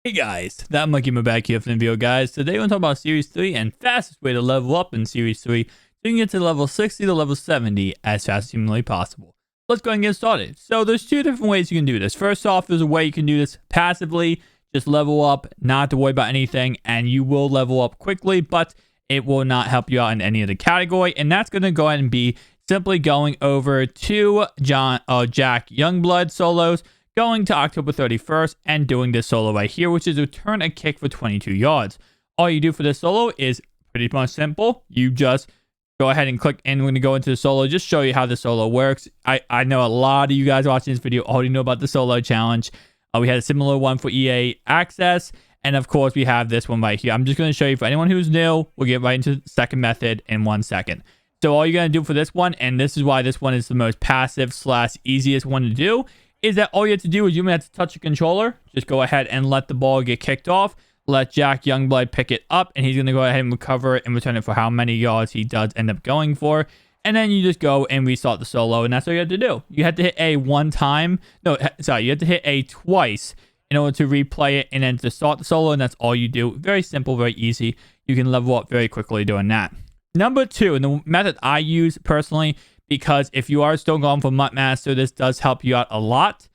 Hey guys, that monkey back here from the video, guys. Today we're going to talk about Series 3 and fastest way to level up in Series 3 so you can get to level 60 to level 70 as fast as humanly possible. Let's go ahead and get started. So there's two different ways you can do this. First off, there's a way you can do this passively, just level up, not have to worry about anything, and you will level up quickly, but it will not help you out in any of the category, and that's going to go ahead and be simply going over to Jack Youngblood solos, going to October 31st and doing this solo right here, which is return a kick for 22 yards. All you do for this solo is pretty much simple. You just go ahead and click, and we're going to go into the solo, just show you how the solo works. I know a lot of you guys watching this video already know about the solo challenge. We had a similar one for EA Access, and of course we have this one right here. I'm just going to show you for anyone who's new. We'll get right into the second method in 1 second. So all you're going to do for this one, and this is why this one is the most passive / easiest one to do, is that all you have to do is you have to touch a controller. Just go ahead and let the ball get kicked off. Let Jack Youngblood pick it up, and he's going to go ahead and recover it and return it for how many yards he does end up going for. And then you just go and restart the solo, and that's all you have to do. You have to hit A one time. No, sorry, you have to hit A twice in order to replay it and then to start the solo, and that's all you do. Very simple, very easy. You can level up very quickly doing that. Number two, and the method I use personally, because if you are still going for MUT Master, this does help you out a lot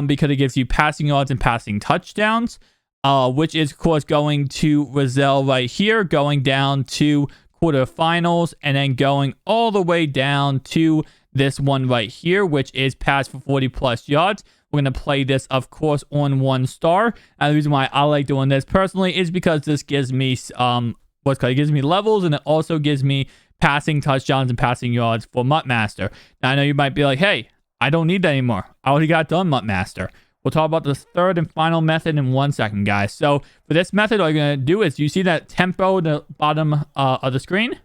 because it gives you passing yards and passing touchdowns, which is, of course, going to Rizal right here, going down to quarterfinals, and then going all the way down to this one right here, which is pass for 40+ yards. We're going to play this, of course, on 1 star. And the reason why I like doing this personally is because this gives me it gives me levels, and it also gives me passing touchdowns and passing yards for MUT Master. Now, I know you might be like, hey, I don't need that anymore. I already got done MUT Master. We'll talk about the third and final method in 1 second, guys. So for this method, all you're going to do is you see that tempo at the bottom of the screen?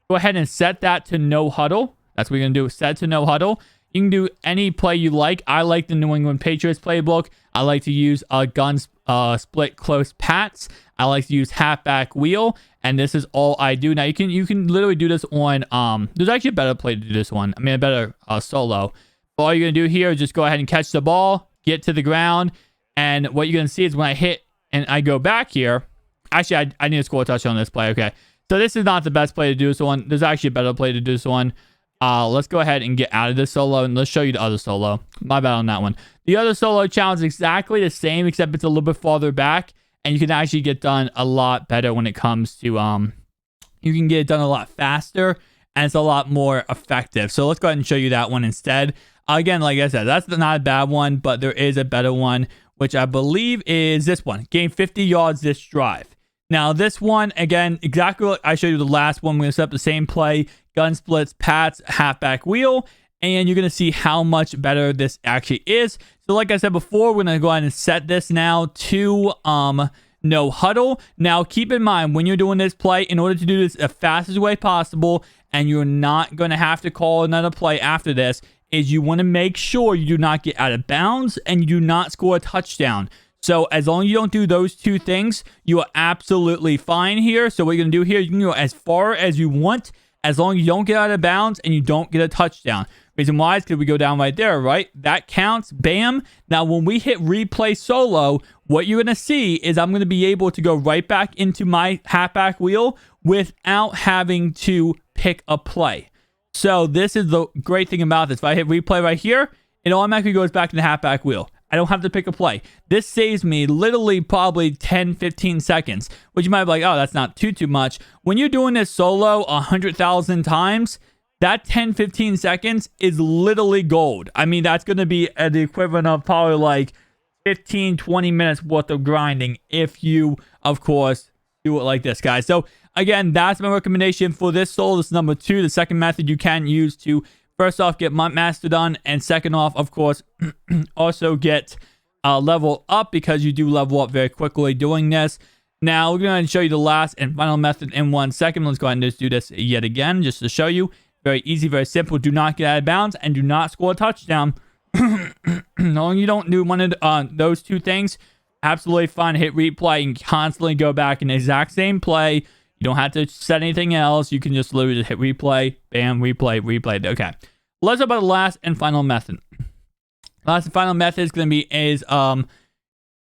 Go ahead and set that to no huddle. That's what you're going to do. Set to no huddle. You can do any play you like. I like the New England Patriots playbook. I like to use guns split close pats. I like to use halfback wheel, and this is all I do. Now you can literally do this on there's actually a better play to do this one. I mean, a better solo. But all you're gonna do here is just go ahead and catch the ball, get to the ground, and what you're gonna see is when I hit and I go back here. Actually, I need to score a touchdown on this play. Okay, so this is not the best play to do this one. There's actually a better play to do this one. Let's go ahead and get out of this solo, and let's show you the other solo. My bad on that one. The other solo challenge is exactly the same, except it's a little bit farther back, and you can actually get done a lot better when it comes to you can get it done a lot faster, and it's a lot more effective. So let's go ahead and show you that one instead. Again, like I said, that's not a bad one, but there is a better one, which I believe is this one. Gain 50 yards this drive. Now, this one, again, exactly what I showed you the last one. We're going to set up the same play, gun splits, pats, halfback wheel, and you're going to see how much better this actually is. So like I said before, we're going to go ahead and set this now to no huddle. Now, keep in mind, when you're doing this play, in order to do this the fastest way possible, and you're not going to have to call another play after this, is you want to make sure you do not get out of bounds and you do not score a touchdown. So as long as you don't do those two things, you are absolutely fine here. So what you're going to do here, you can go as far as you want, as long as you don't get out of bounds and you don't get a touchdown. Reason why is because we go down right there, right? That counts. Bam. Now, when we hit replay solo, what you're going to see is I'm going to be able to go right back into my halfback wheel without having to pick a play. So this is the great thing about this. If I hit replay right here, it automatically goes back to the halfback wheel. I don't have to pick a play. This saves me literally probably 10-15 seconds, which you might be like, oh, that's not too much. When you're doing this solo 100,000 times, that 10-15 seconds is literally gold. I mean, that's going to be the equivalent of probably like 15-20 minutes worth of grinding if you, of course, do it like this, guys. So again, that's my recommendation for this solo. This is number 2. The second method you can use to first off get MUT Master done, and second off, of course, also get level up, because you do level up very quickly doing this. Now, we're going to show you the last and final method in 1 second. Let's go ahead and just do this yet again, just to show you. Very easy, very simple. Do not get out of bounds and do not score a touchdown. No, you don't do one of those two things. Absolutely fine. Hit replay and constantly go back in the exact same play. You don't have to set anything else. You can just literally just hit replay, bam, replay, replay. Okay. Let's talk about the last and final method. Last and final method is going to be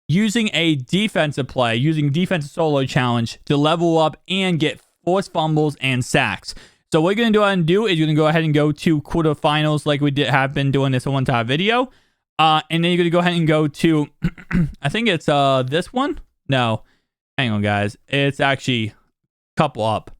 using a defensive play, using defensive solo challenge to level up and get forced fumbles and sacks. So what you're going to go ahead and do is you're going to go ahead and go to quarterfinals like we have been doing this one entire video. And then you're going to go ahead and go to, I think it's this one. No, hang on guys. It's actually a couple up.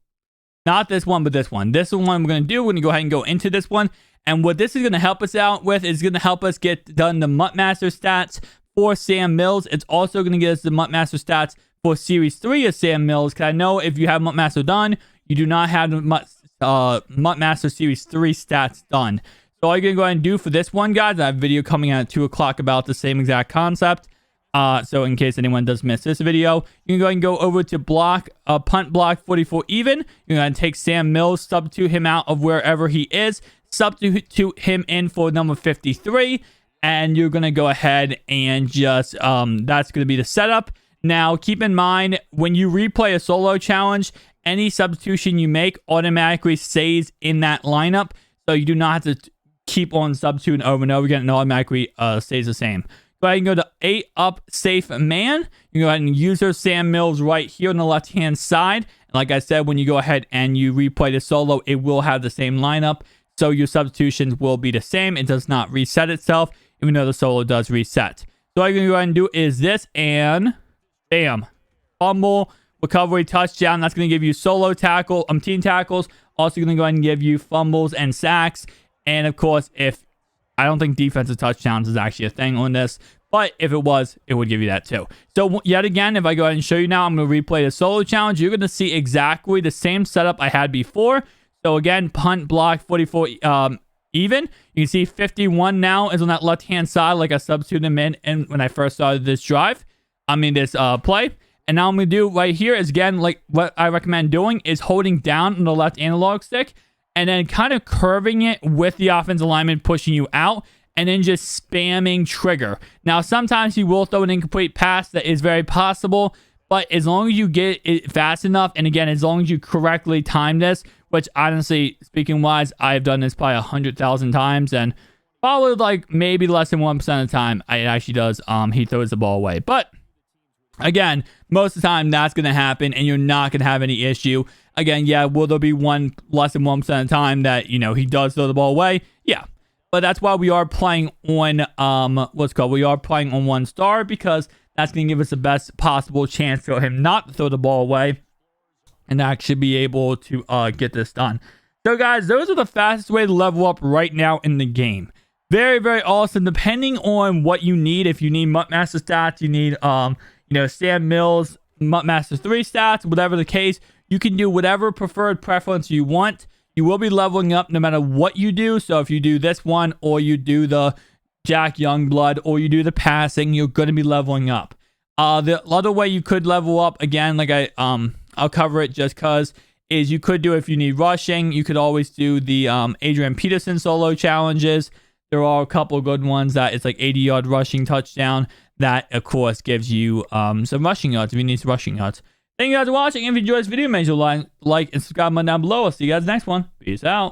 Not this one, but this one. This is the one we're going to do. We're going to go ahead and go into this one. And what this is going to help us out with is going to help us get done the MUT Master stats for Sam Mills. It's also going to get us the MUT Master stats for Series 3 of Sam Mills. Because I know if you have MUT Master done, you do not have the MUT Master Series 3 stats done. So all you're going to go ahead and do for this one, guys, I have a video coming out at 2 o'clock about the same exact concept. So in case anyone does miss this video, you can go ahead and go over to punt block 44 even. You're going to take Sam Mills, substitute him out of wherever he is, substitute him in for number 53, and you're going to go ahead and just, that's going to be the setup. Now, keep in mind, when you replay a solo challenge, any substitution you make automatically stays in that lineup. So you do not have to keep on substituting over and over again. It automatically stays the same. Go ahead and go to 8 up safe man. You go ahead and use Sam Mills right here on the left-hand side. And like I said, when you go ahead and you replay the solo, it will have the same lineup. So your substitutions will be the same. It does not reset itself, even though the solo does reset. So all you're going to go ahead and do is this, and bam. Fumble, recovery, touchdown. That's going to give you solo tackle, team tackles. Also going to go ahead and give you fumbles and sacks. And of course, if I don't think defensive touchdowns is actually a thing on this, but if it was, it would give you that too. So yet again, if I go ahead and show you now, I'm going to replay the solo challenge. You're going to see exactly the same setup I had before. So again, punt block 44 even. You can see 51 now is on that left-hand side, like I substituted him in and when I first started this this play. And now I'm going to do right here is, again, like what I recommend doing is holding down on the left analog stick and then kind of curving it with the offensive lineman pushing you out and then just spamming trigger. Now, sometimes you will throw an incomplete pass. That is very possible. But as long as you get it fast enough, and again, as long as you correctly time this, which honestly, speaking wise, I've done this probably 100,000 times, and probably like maybe less than 1% of the time, it actually does. He throws the ball away. But again, most of the time that's going to happen, and you're not going to have any issue. Again, yeah, will there be less than 1% of the time that, he does throw the ball away? Yeah. But that's why we are playing on, we are playing on 1 star, because that's going to give us the best possible chance for him not to throw the ball away and actually be able to get this done. So guys, those are the fastest way to level up right now in the game. Very, very awesome. Depending on what you need, if you need MUT Master stats, you need, Sam Mills, MUT Master 3 stats, whatever the case, you can do whatever preference you want. You will be leveling up no matter what you do. So if you do this one, or you do the Jack Youngblood, or you do the passing, you're going to be leveling up. The other way you could level up, again, like I'll cover it just because, is you could do, if you need rushing, you could always do the Adrian Peterson solo challenges. There are a couple of good ones that it's like 80-yard rushing touchdown. That, of course, gives you some rushing yards if you need some rushing yards. Thank you guys for watching. If you enjoyed this video, make sure to like and subscribe down below. I'll see you guys next one. Peace out.